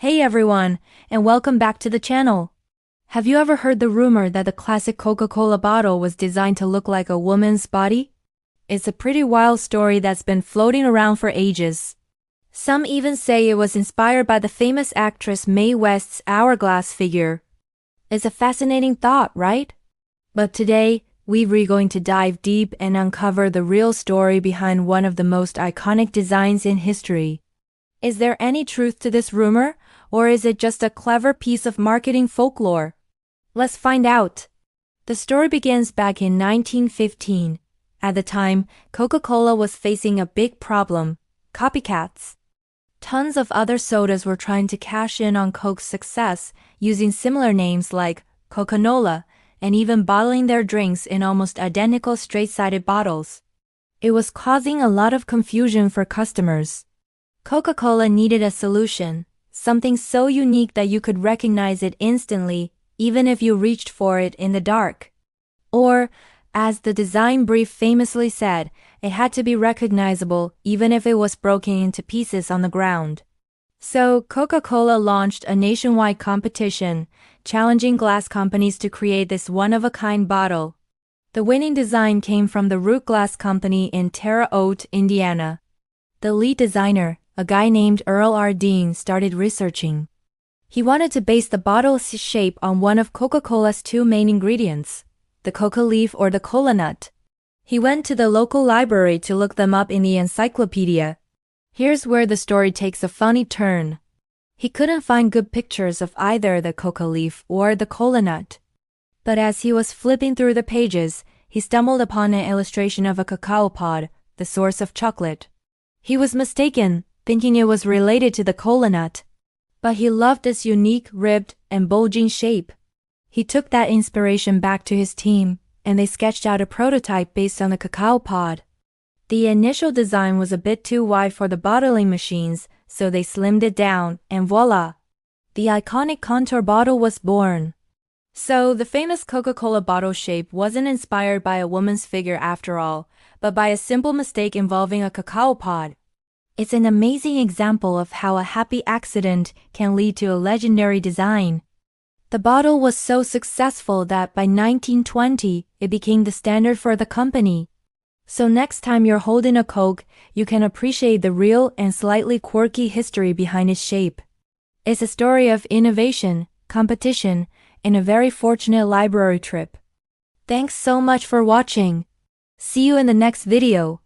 Hey everyone, and welcome back to the channel. Have you ever heard the rumor that the classic Coca Cola bottle was designed to look like a woman's body? It's a pretty wild story that's been floating around for ages. Some even say it was inspired by the famous actress Mae West's hourglass figure. It's a fascinating thought, right? But today, we're going to dive deep and uncover the real story behind one of the most iconic designs in history. Is there any truth to this rumor, or is it just a clever piece of marketing folklore? Let's find out. The story begins back in 1915. At the time, Coca-Cola was facing a big problem: copycats. Tons of other sodas were trying to cash in on Coke's success, using similar names like Coca Cola, and even bottling their drinks in almost identical straight-sided bottles. It was causing a lot of confusion for customers. Coca-Cola needed a solution, something so unique that you could recognize it instantly, even if you reached for it in the dark. Or, as the design brief famously said, it had to be recognizable even if it was broken into pieces on the ground. So, Coca-Cola launched a nationwide competition, challenging glass companies to create this one-of-a-kind bottle. The winning design came from the Root Glass Company in Terre Haute, Indiana. The lead designer, a guy named Earl R. Dean, started researching. He wanted to base the bottle's shape on one of Coca-Cola's two main ingredients, the coca leaf or the cola nut. He went to the local library to look them up in the encyclopedia. Here's where the story takes a funny turn. He couldn't find good pictures of either the coca leaf or the cola nut. But as he was flipping through the pages, he stumbled upon an illustration of a cacao pod, the source of chocolate. He was mistaken, thinking it was related to the cola nut. But he loved this unique, ribbed, and bulging shape. He took that inspiration back to his team, and they sketched out a prototype based on the cacao pod. The initial design was a bit too wide for the bottling machines, so they slimmed it down, and voila! The iconic contour bottle was born. So, the famous Coca-Cola bottle shape wasn't inspired by a woman's figure after all, but by a simple mistake involving a cacao pod. It's an amazing example of how a happy accident can lead to a legendary design. The bottle was so successful that by 1920, it became the standard for the company. So next time you're holding a Coke, you can appreciate the real and slightly quirky history behind its shape. It's a story of innovation, competition, and a very fortunate library trip. Thanks so much for watching. See you in the next video.